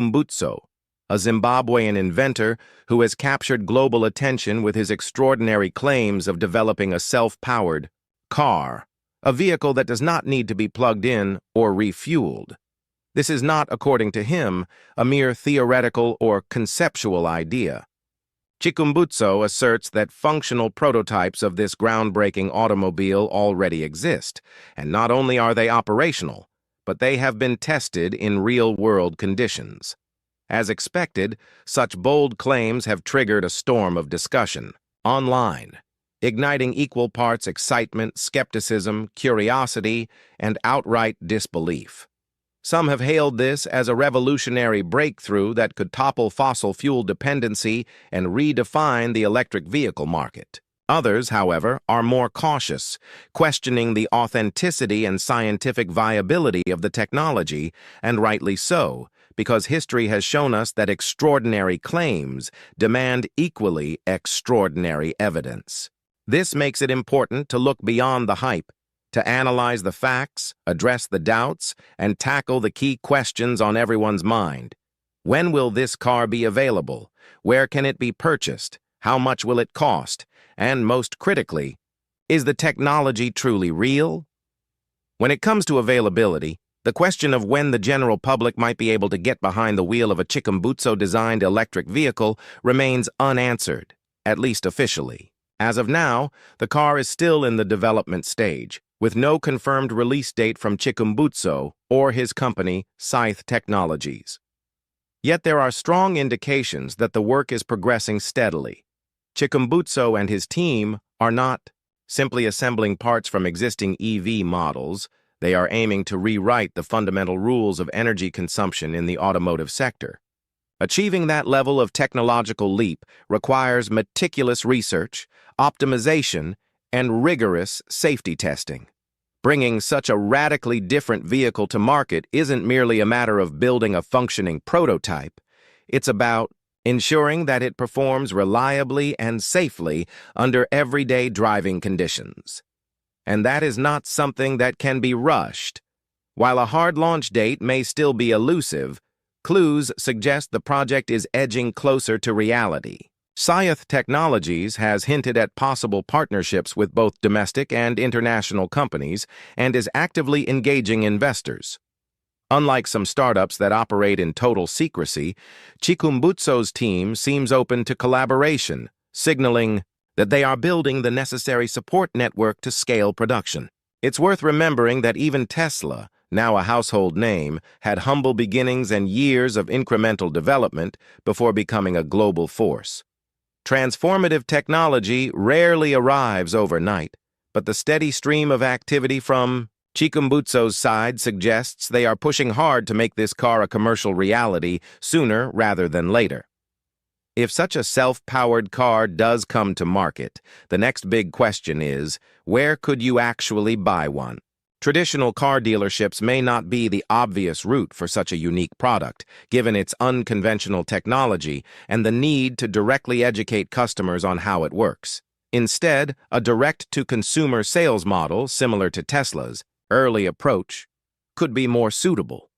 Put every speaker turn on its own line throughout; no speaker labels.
Chikumbutso, a Zimbabwean inventor who has captured global attention with his extraordinary claims of developing a self-powered car, a vehicle that does not need to be plugged in or refueled. This is not, according to him, a mere theoretical or conceptual idea. Chikumbutso asserts that functional prototypes of this groundbreaking automobile already exist, and not only are they operational, but they have been tested in real-world conditions. As expected, such bold claims have triggered a storm of discussion online, igniting equal parts excitement, skepticism, curiosity, and outright disbelief. Some have hailed this as a revolutionary breakthrough that could topple fossil fuel dependency and redefine the electric vehicle market. Others, however, are more cautious, questioning the authenticity and scientific viability of the technology, and rightly so, because history has shown us that extraordinary claims demand equally extraordinary evidence. This makes it important to look beyond the hype, to analyze the facts, address the doubts, and tackle the key questions on everyone's mind. When will this car be available? Where can it be purchased? How much will it cost? And most critically, is the technology truly real? When it comes to availability, the question of when the general public might be able to get behind the wheel of a Chikumbutso-designed electric vehicle remains unanswered, at least officially. As of now, the car is still in the development stage, with no confirmed release date from Chikumbutso or his company, Scythe Technologies. Yet there are strong indications that the work is progressing steadily. Chikumbutso and his team are not simply assembling parts from existing EV models. They are aiming to rewrite the fundamental rules of energy consumption in the automotive sector. Achieving that level of technological leap requires meticulous research, optimization, and rigorous safety testing. Bringing such a radically different vehicle to market isn't merely a matter of building a functioning prototype. It's about ensuring that it performs reliably and safely under everyday driving conditions. And that is not something that can be rushed. While a hard launch date may still be elusive, clues suggest the project is edging closer to reality. Scythe Technologies has hinted at possible partnerships with both domestic and international companies and is actively engaging investors. Unlike some startups that operate in total secrecy, Chikumbutso's team seems open to collaboration, signaling that they are building the necessary support network to scale production. It's worth remembering that even Tesla, now a household name, had humble beginnings and years of incremental development before becoming a global force. Transformative technology rarely arrives overnight, but the steady stream of activity from Chikumbutso's side suggests they are pushing hard to make this car a commercial reality sooner rather than later. If such a self-powered car does come to market, the next big question is, where could you actually buy one? Traditional car dealerships may not be the obvious route for such a unique product, given its unconventional technology and the need to directly educate customers on how it works. Instead, a direct-to-consumer sales model, similar to Tesla's early approach, could be more suitable.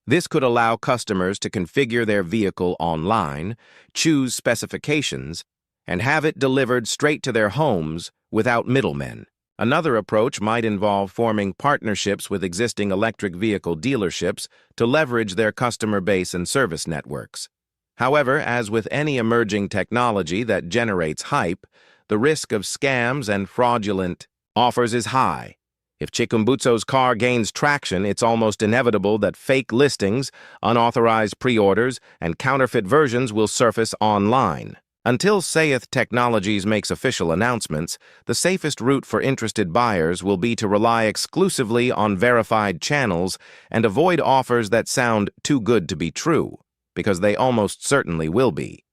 This could allow customers to configure their vehicle online, choose specifications, and have it delivered straight to their homes without middlemen. Another approach might involve forming partnerships with existing electric vehicle dealerships to leverage their customer base and service networks. However, as with any emerging technology that generates hype, the risk of scams and fraudulent offers is high. If Chikumbutso's car gains traction, it's almost inevitable that fake listings, unauthorized pre-orders, and counterfeit versions will surface online. Until Scythe Technologies makes official announcements, the safest route for interested buyers will be to rely exclusively on verified channels and avoid offers that sound too good to be true, because they almost certainly will be.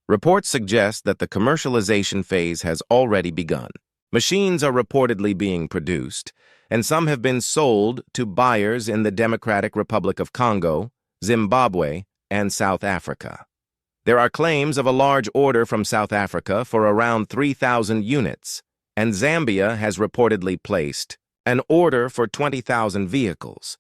Reports suggest that the commercialization phase has already begun. Machines are reportedly being produced, and some have been sold to buyers in the Democratic Republic of Congo, Zimbabwe, and South Africa. There are claims of a large order from South Africa for around 3,000 units, and Zambia has reportedly placed an order for 20,000 vehicles.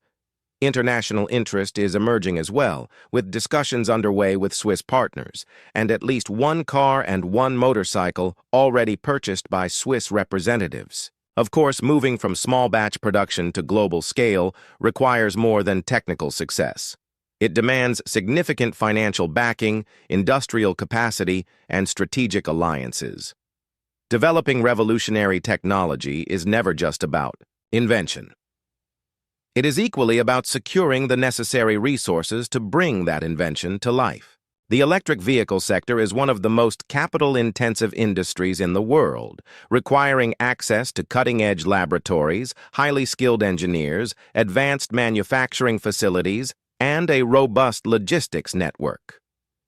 International interest is emerging as well, with discussions underway with Swiss partners, and at least one car and one motorcycle already purchased by Swiss representatives. Of course, moving from small batch production to global scale requires more than technical success. It demands significant financial backing, industrial capacity, and strategic alliances. Developing revolutionary technology is never just about invention. It is equally about securing the necessary resources to bring that invention to life. The electric vehicle sector is one of the most capital-intensive industries in the world, requiring access to cutting-edge laboratories, highly skilled engineers, advanced manufacturing facilities, and a robust logistics network.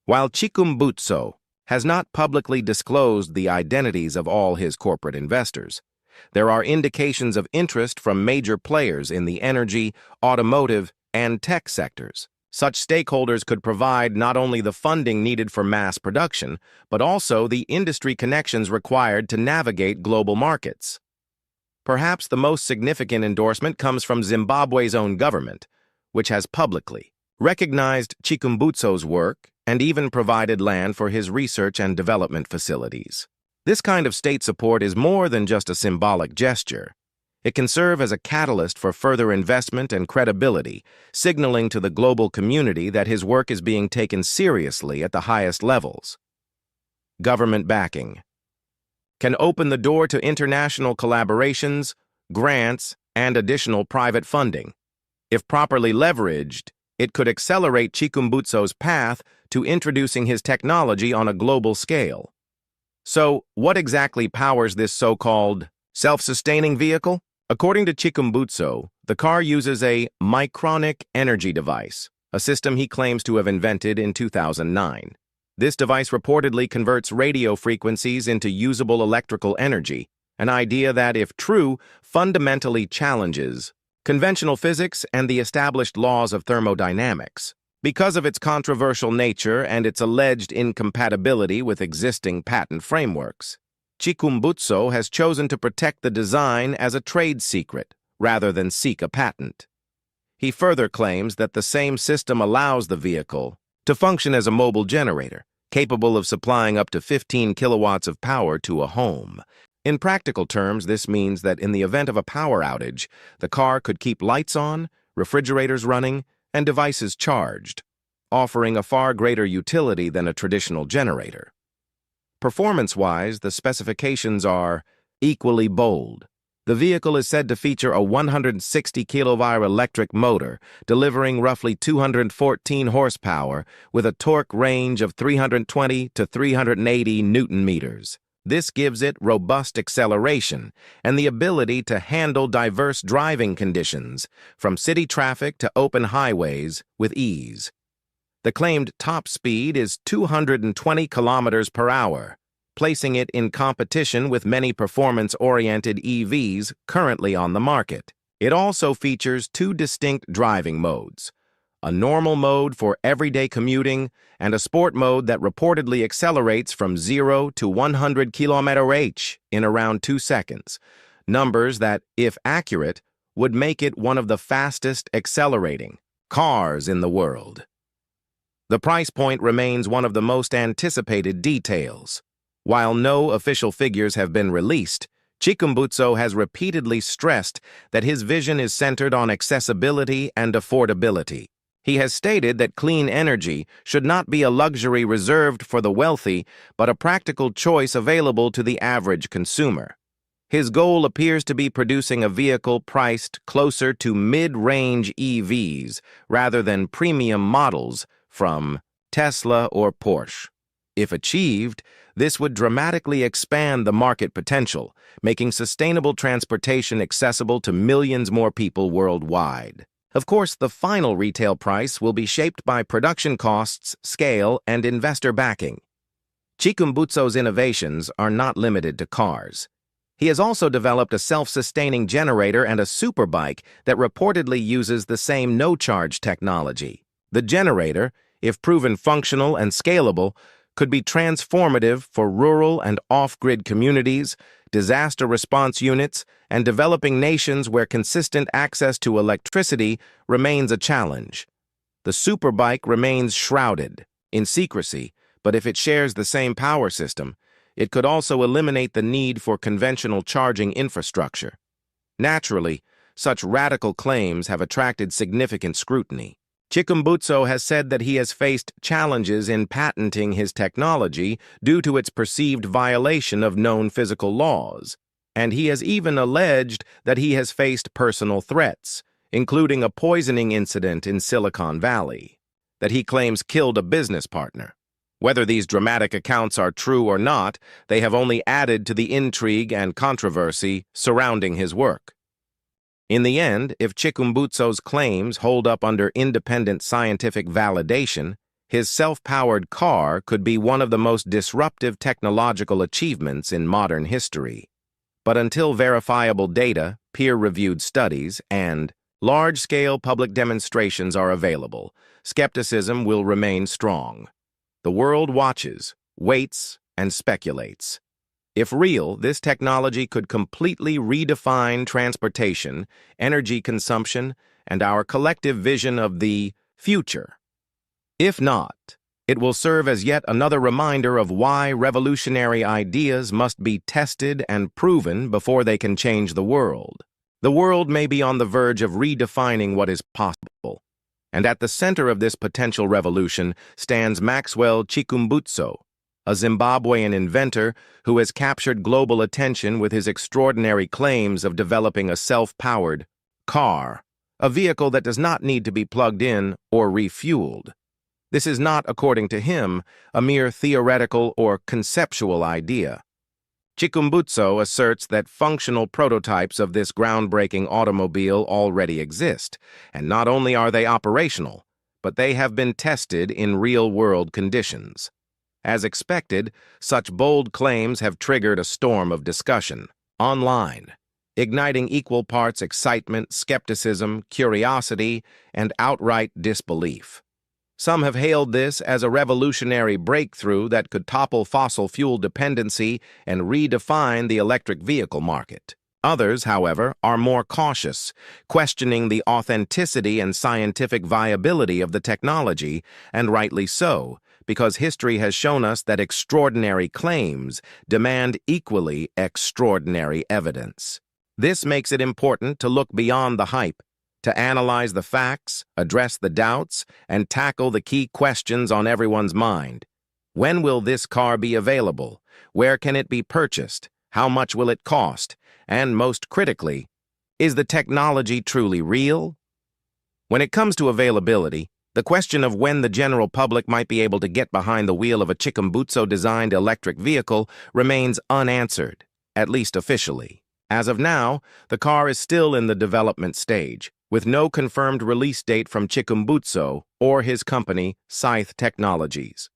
While Chikumbutso has not publicly disclosed the identities of all his corporate investors, there are indications of interest from major players in the energy, automotive, and tech sectors. Such stakeholders could provide not only the funding needed for mass production, but also the industry connections required to navigate global markets. Perhaps the most significant endorsement comes from Zimbabwe's own government, which has publicly recognized Chikumbutso's work and even provided land for his research and development facilities. This kind of state support is more than just a symbolic gesture. It can serve as a catalyst for further investment and credibility, signaling to the global community that his work is being taken seriously at the highest levels. Government backing can open the door to international collaborations, grants, and additional private funding. If properly leveraged, it could accelerate Chikumbutso's path to introducing his technology on a global scale. So, what exactly powers this so-called self-sustaining vehicle? According to Chikumbutso, the car uses a micronic energy device, a system he claims to have invented in 2009. This device reportedly converts radio frequencies into usable electrical energy, an idea that, if true, fundamentally challenges conventional physics and the established laws of thermodynamics. Because of its controversial nature and its alleged incompatibility with existing patent frameworks, Chikumbutso has chosen to protect the design as a trade secret rather than seek a patent. He further claims that the same system allows the vehicle to function as a mobile generator, capable of supplying up to 15 kilowatts of power to a home. In practical terms, this means that in the event of a power outage, the car could keep lights on, refrigerators running, and devices charged, offering a far greater utility than a traditional generator. Performance-wise, the specifications are equally bold. The vehicle is said to feature a 160 kilowatt electric motor, delivering roughly 214 horsepower with a torque range of 320 to 380 newton-meters. This gives it robust acceleration and the ability to handle diverse driving conditions, from city traffic to open highways, with ease. The claimed top speed is 220 kilometers per hour, placing it in competition with many performance-oriented EVs currently on the market. It also features two distinct driving modes: a normal mode for everyday commuting, and a sport mode that reportedly accelerates from 0 to 100 km/h in around 2 seconds, numbers that, if accurate, would make it one of the fastest accelerating cars in the world. The price point remains one of the most anticipated details. While no official figures have been released, Chikumbutso has repeatedly stressed that his vision is centered on accessibility and affordability. He has stated that clean energy should not be a luxury reserved for the wealthy, but a practical choice available to the average consumer. His goal appears to be producing a vehicle priced closer to mid-range EVs rather than premium models from Tesla or Porsche. If achieved, this would dramatically expand the market potential, making sustainable transportation accessible to millions more people worldwide. Of course, the final retail price will be shaped by production costs, scale, and investor backing. Chikumbutso's innovations are not limited to cars. He has also developed a self-sustaining generator and a superbike that reportedly uses the same no-charge technology. The generator, if proven functional and scalable, could be transformative for rural and off-grid communities, disaster response units, and developing nations where consistent access to electricity remains a challenge. The superbike remains shrouded in secrecy, but if it shares the same power system, it could also eliminate the need for conventional charging infrastructure. Naturally, such radical claims have attracted significant scrutiny. Chikumbutso has said that he has faced challenges in patenting his technology due to its perceived violation of known physical laws, and he has even alleged that he has faced personal threats, including a poisoning incident in Silicon Valley, that he claims killed a business partner. Whether these dramatic accounts are true or not, they have only added to the intrigue and controversy surrounding his work. In the end, if Chikumbutso's claims hold up under independent scientific validation, his self-powered car could be one of the most disruptive technological achievements in modern history. But until verifiable data, peer-reviewed studies, and large-scale public demonstrations are available, skepticism will remain strong. The world watches, waits, and speculates. If real, this technology could completely redefine transportation, energy consumption, and our collective vision of the future. If not, it will serve as yet another reminder of why revolutionary ideas must be tested and proven before they can change the world. The world may be on the verge of redefining what is possible, and at the center of this potential revolution stands Maxwell Chikumbutso, a Zimbabwean inventor who has captured global attention with his extraordinary claims of developing a self-powered car, a vehicle that does not need to be plugged in or refueled. This is not, according to him, a mere theoretical or conceptual idea. Chikumbutso asserts that functional prototypes of this groundbreaking automobile already exist, and not only are they operational, but they have been tested in real-world conditions. As expected, such bold claims have triggered a storm of discussion online, igniting equal parts excitement, skepticism, curiosity, and outright disbelief. Some have hailed this as a revolutionary breakthrough that could topple fossil fuel dependency and redefine the electric vehicle market. Others, however, are more cautious, questioning the authenticity and scientific viability of the technology, and rightly so, because history has shown us that extraordinary claims demand equally extraordinary evidence. This makes it important to look beyond the hype, to analyze the facts, address the doubts, and tackle the key questions on everyone's mind. When will this car be available? Where can it be purchased? How much will it cost? And most critically, is the technology truly real? When it comes to availability, the question of when the general public might be able to get behind the wheel of a Chikumbutso-designed electric vehicle remains unanswered, at least officially. As of now, the car is still in the development stage, with no confirmed release date from Chikumbutso or his company, Scythe Technologies.